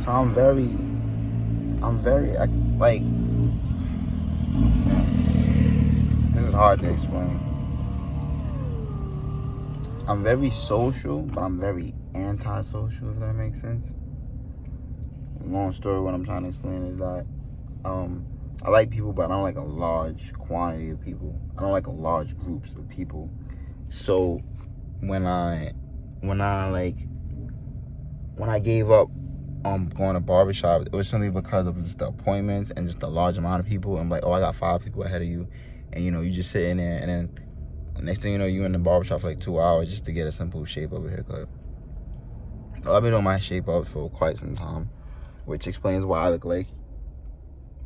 So I'm very, like, this is hard to explain. I'm very social, but I'm very antisocial, if that makes sense. Long story, what I'm trying to explain is that I like people, but I don't like a large quantity of people. I don't like a large groups of people. So when I gave up going to barbershop, it was simply because of just the appointments and just the large amount of people. I'm like, oh, I got 5 people ahead of you, and you just sit in there, and then next thing you know, you in the barbershop for like 2 hours just to get a simple shape of a haircut. So I've been doing my shape ups for quite some time, which explains why I look like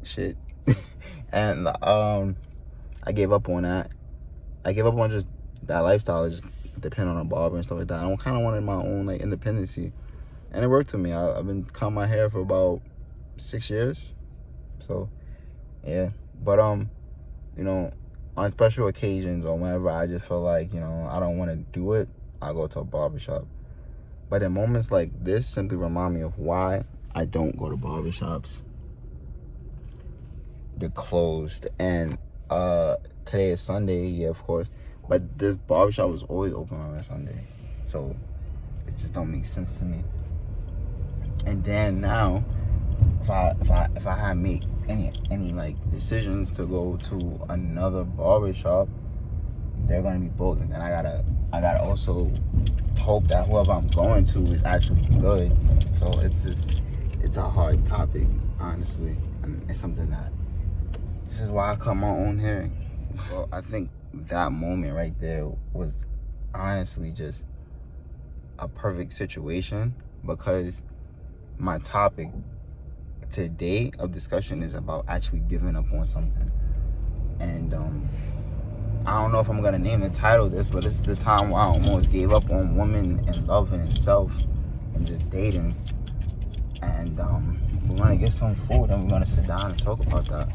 shit. And I gave up on that. I gave up on just that lifestyle, just depend on a barber and stuff like that. I kind of wanted my own like independency, and it worked for me. I've been cutting my hair for about 6 years, so yeah. But on special occasions or whenever I just feel like I don't want to do it, I go to a barbershop. But in moments like this, simply remind me of why I don't go to barbershops. They're closed, and today is Sunday, yeah, of course. But this barbershop was always open on a Sunday, so it just don't make sense to me. And then now, if I had make any like decisions to go to another barbershop, they're gonna be booked, and then I gotta also hope that whoever I'm going to is actually good. So it's a hard topic, honestly, and it's something that this is why I cut my own hair. Well, I think that moment right there was honestly just a perfect situation, because my topic today of discussion is about actually giving up on something. And I don't know if I'm gonna name the title of this, but this is the time where I almost gave up on women and love and self and just dating. And we're gonna get some food and we're gonna sit down and talk about that.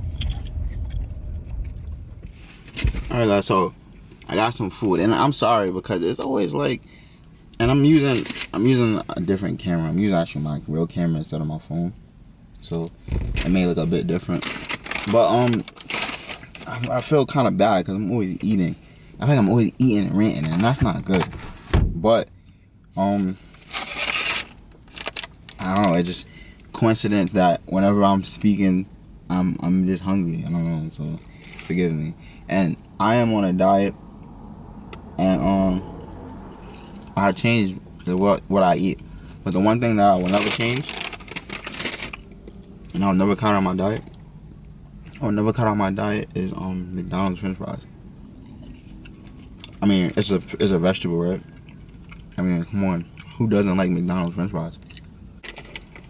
All right, guys, so I got some food, and I'm sorry because it's always like, and I'm using a different camera. I'm using actually my real camera instead of my phone, so it may look a bit different. But I feel kind of bad because I'm always eating. I think I'm always eating and ranting, and that's not good. But I don't know. It's just coincidence that whenever I'm speaking, I'm just hungry. I don't know, so forgive me. And I am on a diet, and I changed what I eat. But the one thing that I will never change, and I'll never cut out my diet, is McDonald's French fries. I mean, it's a vegetable, right? I mean, come on, who doesn't like McDonald's French fries?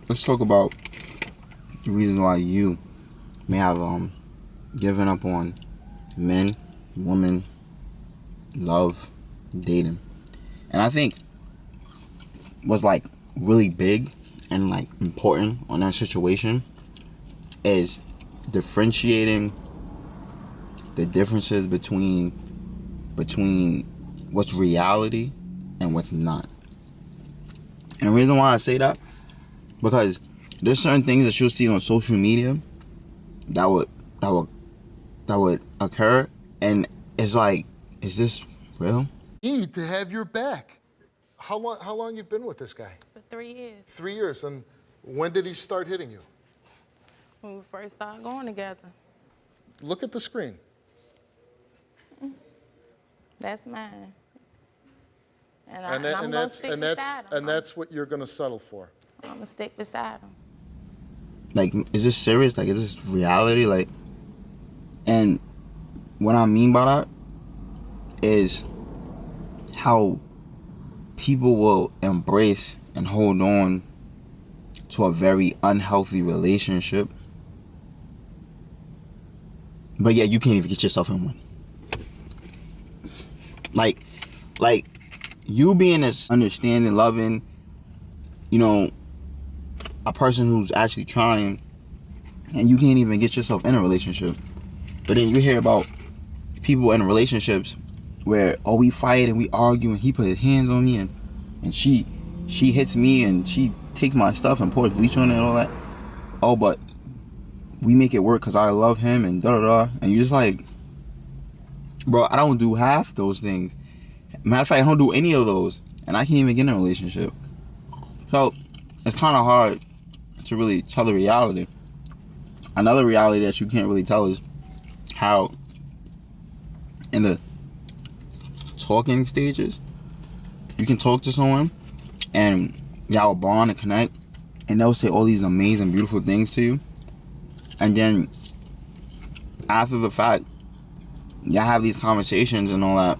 Let's talk about the reasons why you may have given up on men, women, love, dating. And I think what's like really big and like important on that situation is differentiating the differences between what's reality and what's not. And the reason why I say that, because there's certain things that you'll see on social media that would occur, and it's like, is this real? Need to have your back. How long you've been with this guy? For 3 years. 3 years. And when did he start hitting you? When we first started going together. Look at the screen. That's mine. And I'm gonna stick beside him. And that's what you're gonna settle for. I'm gonna stick beside him. Like, is this serious? Like, is this reality? Like, and what I mean by that is how people will embrace and hold on to a very unhealthy relationship, but yet you can't even get yourself in one. Like you being this understanding, loving, a person who's actually trying, and you can't even get yourself in a relationship. But then you hear about people in relationships where, we fight and we argue and he put his hands on me and she hits me and she takes my stuff and pours bleach on it and all that. Oh, but we make it work because I love him and da-da-da. And you're just like, bro, I don't do half those things. Matter of fact, I don't do any of those. And I can't even get in a relationship. So, it's kind of hard to really tell the reality. Another reality that you can't really tell is how in the talking stages, you can talk to someone and y'all will bond and connect, and they'll say all these amazing, beautiful things to you. And then after the fact, y'all have these conversations and all that.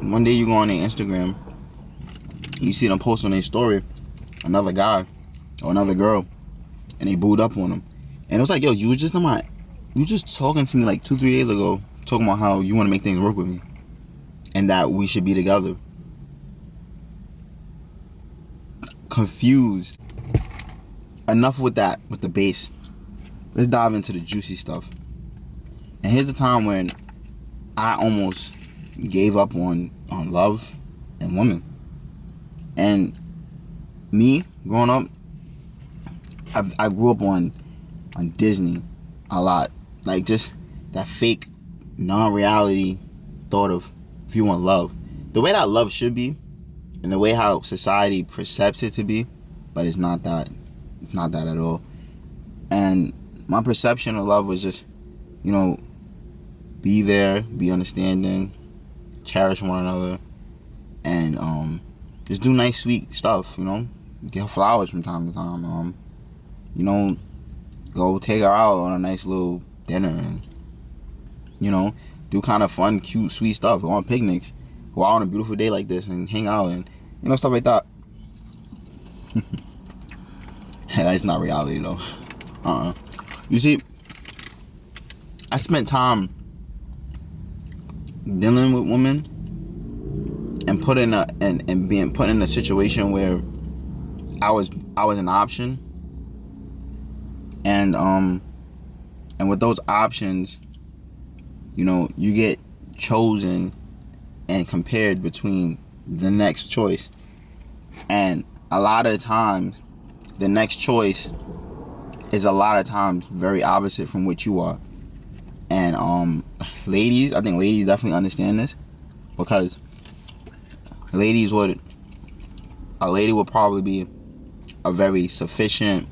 One day you go on their Instagram, you see them post on their story another guy or another girl, and they booed up on them. And it was like, yo, you just talking to me like 2-3 days ago, talking about how you want to make things work with me and that we should be together. Confused. Enough with that, with the base. Let's dive into the juicy stuff. And here's the time when I almost gave up on love and women. And me, growing up, I grew up on Disney a lot. Like, just that fake, non-reality thought of if you want love. The way that love should be, and the way how society perceives it to be, but it's not that. It's not that at all. And my perception of love was just, be there, be understanding, cherish one another, and just do nice, sweet stuff, Get her flowers from time to time. Go take her out on a nice little dinner and, do kind of fun, cute, sweet stuff. Go on picnics. Go out on a beautiful day like this and hang out and, stuff like that. That's not reality though. You see, I spent time dealing with women and being put in a situation where I was an option, and with those options, you get chosen and compared between the next choice, and a lot of times the next choice is a lot of times very opposite from what you are. And ladies, I think ladies definitely understand this, because a lady would probably be a very sufficient,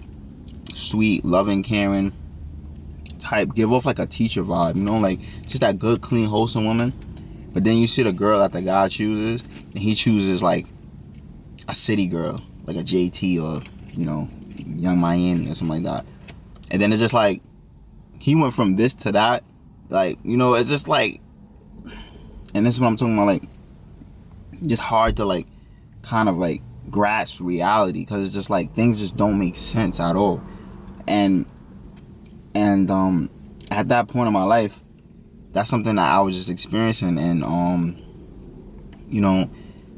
sweet, loving, caring type, give off like a teacher vibe, like just that good, clean, wholesome woman. But then you see the girl that the guy chooses, and he chooses like a city girl, like a JT or Young Miami or something like that. And then it's just like he went from this to that, like it's just like, and this is what I'm talking about, like just hard to like kind of like grasp reality, because it's just like things just don't make sense at all. And at that point in my life, that's something that I was just experiencing, and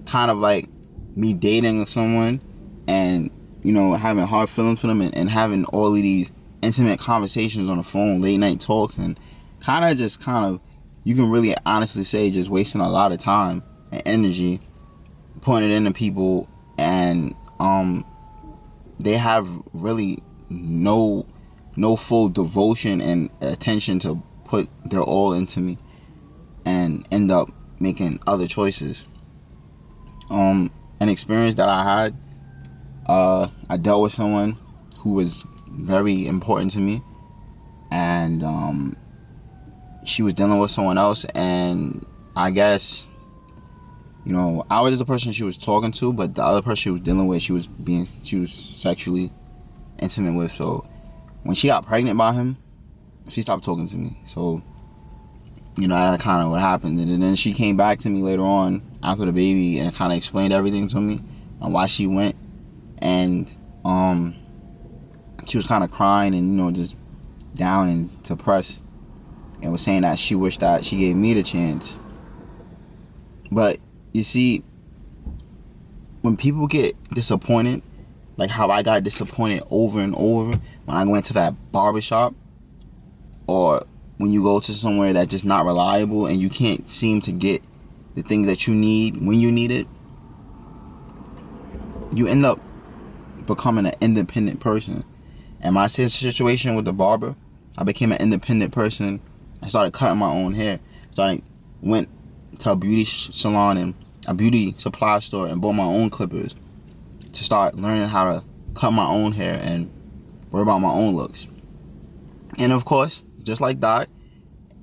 kind of like me dating someone and having hard feelings for them, and having all of these intimate conversations on the phone, late night talks, and kind of you can really honestly say just wasting a lot of time and energy putting it into people, and they have really no full devotion and attention to put their all into me, and end up making other choices. An experience that I had, I dealt with someone who was very important to me, and she was dealing with someone else, and I guess I was the person she was talking to, but the other person she was dealing with, she was sexually intimate with. So when she got pregnant by him, she stopped talking to me. So that kind of what happened. And then she came back to me later on after the baby and kind of explained everything to me on why she went. And she was kind of crying and just down and depressed, and was saying that she wished that she gave me the chance. But you see, when people get disappointed, like how I got disappointed over and over when I went to that barbershop, or when you go to somewhere that's just not reliable and you can't seem to get the things that you need when you need it, you end up becoming an independent person. And my situation with the barber, I became an independent person. I started cutting my own hair. Went to a beauty salon and a beauty supply store and bought my own clippers to start learning how to cut my own hair and worry about my own looks. And of course, just like that,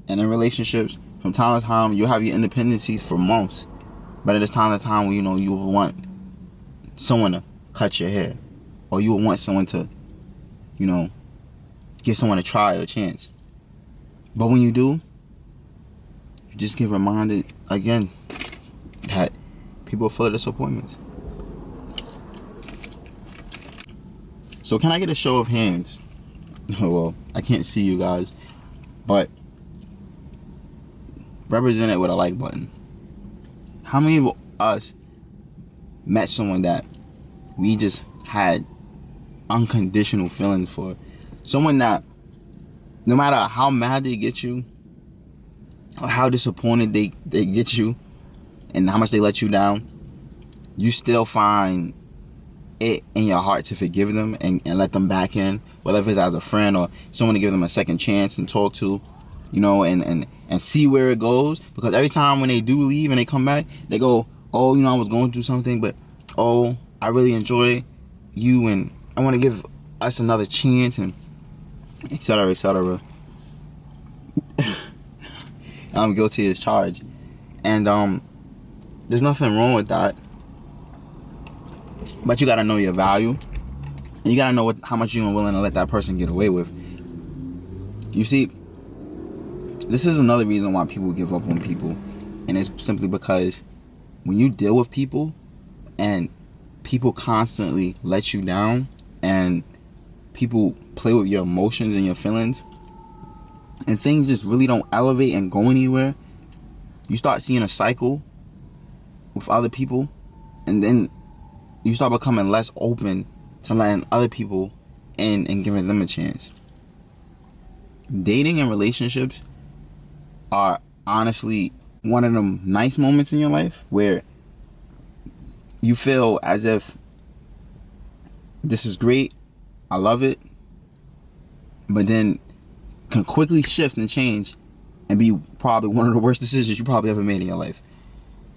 and in relationships, from time to time, you'll have your independencies for months. But it is time to time when you will want someone to cut your hair, or you will want someone to, give someone a try or a chance. But when you do, you just get reminded again that people are full of disappointments. So can I get a show of hands? Well, I can't see you guys, but represent it with a like button. How many of us met someone that we just had unconditional feelings for? Someone that no matter how mad they get you or how disappointed they get you and how much they let you down, you still find it in your heart to forgive them and let them back in, whether it's as a friend or someone to give them a second chance and talk to, and see where it goes. Because every time when they do leave and they come back, they go, oh, I was going through something, but oh, I really enjoy you and I want to give us another chance, and etc., etc. I'm guilty as charged. And there's nothing wrong with that. But you gotta know your value. And you gotta know how much you're willing to let that person get away with. You see, this is another reason why people give up on people. And it's simply because when you deal with people and people constantly let you down and people play with your emotions and your feelings and things just really don't elevate and go anywhere, you start seeing a cycle with other people, and then you start becoming less open to letting other people in and giving them a chance. Dating and relationships are honestly one of them nice moments in your life where you feel as if this is great, I love it, but then can quickly shift and change and be probably one of the worst decisions you probably ever made in your life.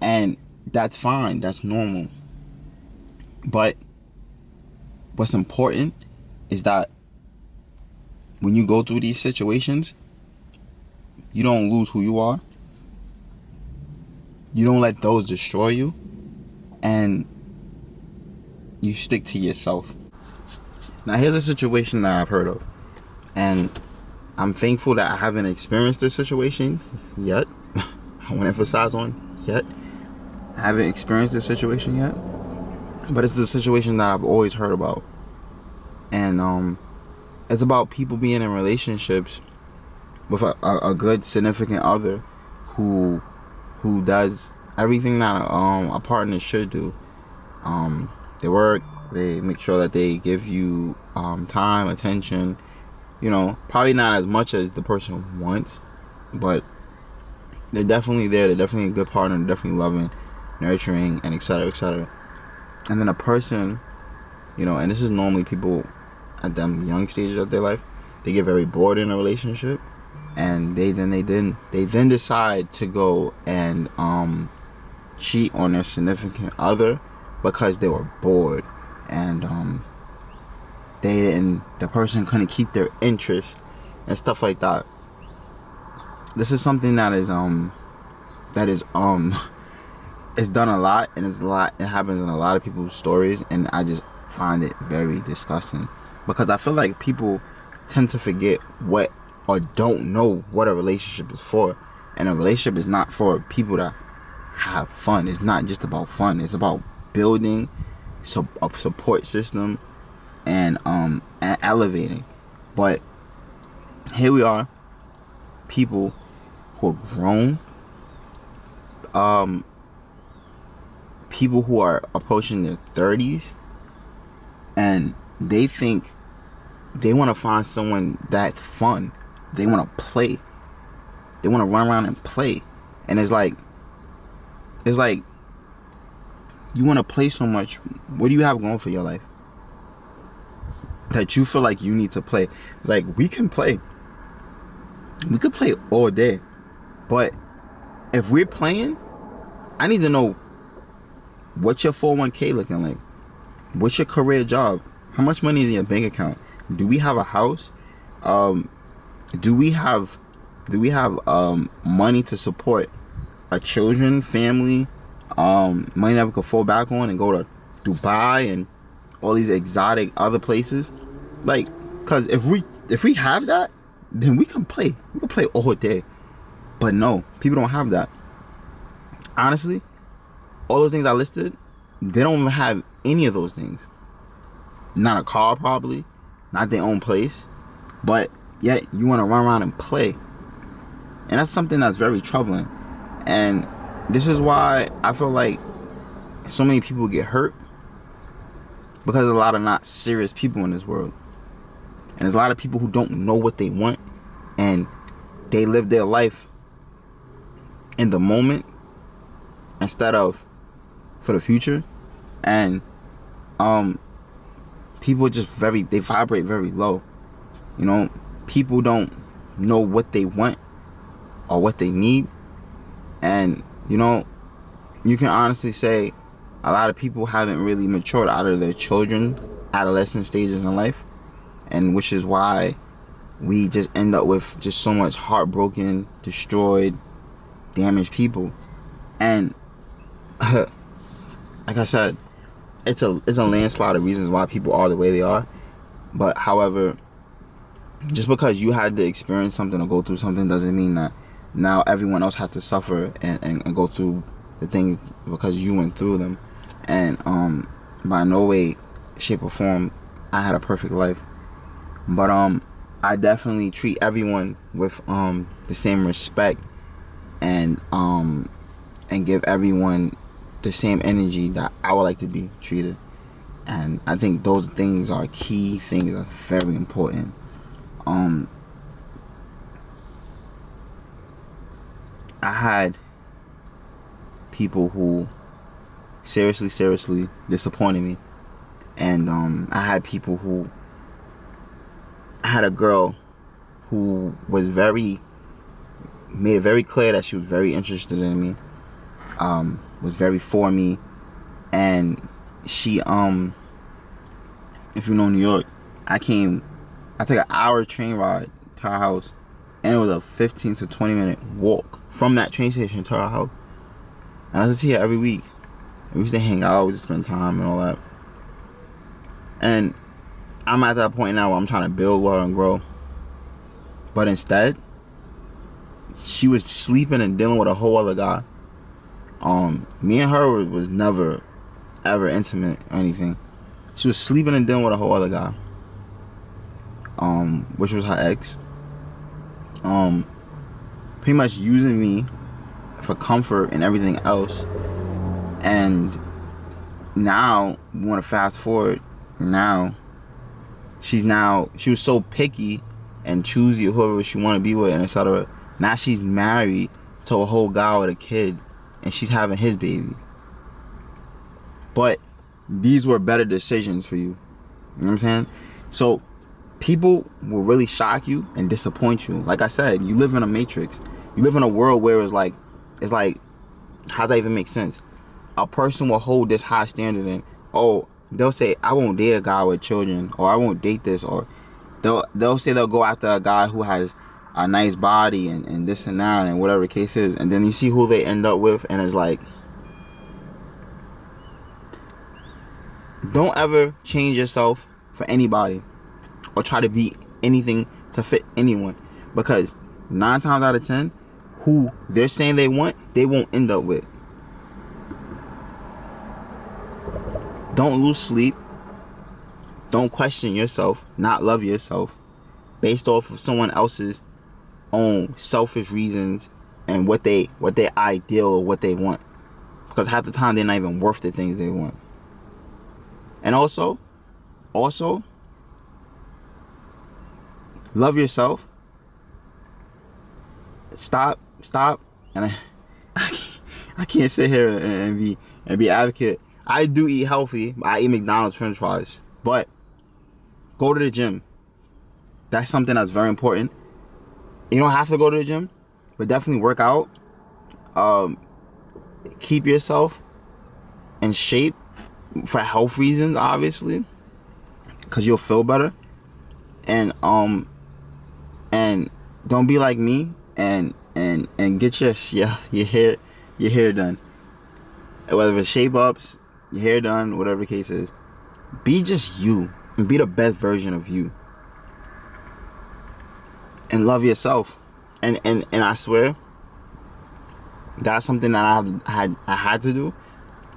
And that's fine, that's normal. But what's important is that when you go through these situations, you don't lose who you are. You don't let those destroy you. And you stick to yourself. Now here's a situation that I've heard of. And I'm thankful that I haven't experienced this situation yet. I want to emphasize on yet. I haven't experienced this situation yet. But it's a situation that I've always heard about. And it's about people being in relationships with a good significant other who does everything that a partner should do. They work, they make sure that they give you time, attention, probably not as much as the person wants, but they're definitely there, they're definitely a good partner, they're definitely loving, nurturing, and etc., etc. And then a person, and this is normally people at them young stages of their life, they get very bored in a relationship, and they then decide to go and cheat on their significant other because they were bored, and the person couldn't keep their interest and stuff like that. This is something that is it's done a lot, and it happens in a lot of people's stories, and I just find it very disgusting because I feel like people tend to forget what or don't know what a relationship is for. And a relationship is not for people to have fun. It's not just about fun. It's about building a support system and elevating. But here we are, people who are grown, people who are approaching their 30s, and they think they want to find someone that's fun. They want to play. They want to run around and play. And it's like you want to play so much. What do you have going for your life? that you feel like you need to play. Like, we can play. We could play all day. But if we're playing, I need to know what's your 401k looking like? What's your career job? How much money is in your bank account? Do we have a house? Do we have money to support a children, family, money that we could fall back on and go to Dubai and all these exotic other places? Like, cause if we have that, then we can play. We can play all day. But no, people don't have that. Honestly, all those things I listed, they don't even have any of those things. Not a car, probably, not their own place, but yet you want to run around and play. And that's something that's very troubling. And this is why I feel like so many people get hurt, because there's a lot of not serious people in this world. And there's a lot of people who don't know what they want, and they live their life in the moment instead of for the future. And people just they vibrate very low. You know, people don't know what they want or what they need. And, you know, you can honestly say a lot of people haven't really matured out of their adolescent stages in life. And which is why we just end up with just so much heartbroken, destroyed, damaged people. And like I said, it's a landslide of reasons why people are the way they are. But however, just because you had to experience something or go through something doesn't mean that now everyone else has to suffer and go through the things because you went through them. And by no way, shape or form, I had a perfect life. But I definitely treat everyone with the same respect and give everyone the same energy that I would like to be treated. And I think those things are key things that's very important. I had people who seriously disappointed me. And I had a girl who made it very clear that she was very interested in me, was very for me. And she, if you know New York, I took an hour train ride to her house, and it was a 15 to 20 minute walk from that train station to her house. And I used to see her every week. We used to hang out, we used to spend time and all that. And I'm at that point now where I'm trying to build with her and grow. But instead, she was sleeping and dealing with a whole other guy. Me and her was never, ever intimate or anything. She was sleeping and dealing with a whole other guy. Which was her ex. Pretty much using me for comfort and everything else. And now, we want to fast forward. Now, she was so picky and choosy of whoever she want to be with and etc. Now she's married to a whole guy with a kid, and she's having his baby. But these were better decisions for you. You know what I'm saying? So people will really shock you and disappoint you. Like I said, you live in a matrix. You live in a world where it's like, how does that even make sense? A person will hold this high standard and, they'll say, I won't date a guy with children, or I won't date this, or they'll say they'll go after a guy who has a nice body and this and that and whatever the case is. And then you see who they end up with, and it's like, don't ever change yourself for anybody or try to be anything to fit anyone, because 9 times out of 10, who they're saying they want, they won't end up with. Don't lose sleep. Don't question yourself, not love yourself based off of someone else's own selfish reasons and what they ideal or what they want, because half the time they're not even worth the things they want. And also love yourself. Stop and I can't sit here and be advocate. I do eat healthy. I eat McDonald's French fries, but go to the gym. That's something that's very important. You don't have to go to the gym, but definitely work out. Keep yourself in shape for health reasons, obviously, because you'll feel better. And don't be like me and get your hair done. Whether it's shape ups, your hair done, whatever the case is. Be just you and be the best version of you. And love yourself. And I swear, that's something that I had to do.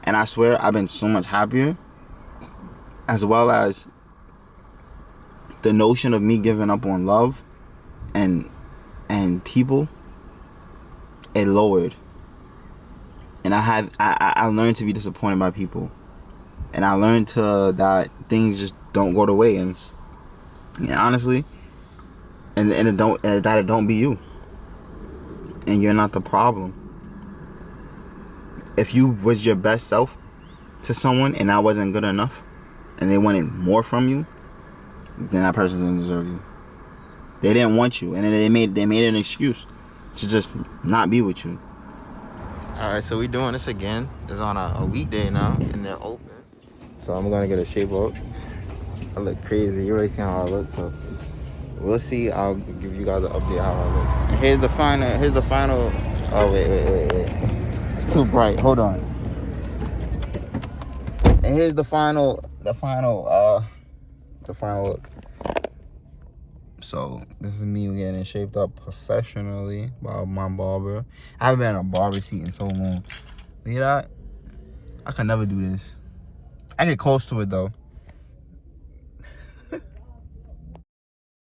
And I swear I've been so much happier. As well as the notion of me giving up on love and people, it lowered. And I learned to be disappointed by people. And I learned that things just don't go the way. And honestly, and it don't be you. And you're not the problem. If you was your best self to someone and that wasn't good enough, and they wanted more from you, then that person didn't deserve you. They didn't want you, and they made an excuse to just not be with you. All right, so we doing this again. It's on a weekday now, and they're open. So I'm gonna get a shape up. I look crazy. You already seen how I look, so we'll see. I'll give you guys an update how I look. And here's the final. Oh wait. It's too bright. Hold on. And here's the final look. So this is me getting shaped up professionally by my barber. I haven't been in a barber seat in so long. You hear that? I can never do this. I get close to it though.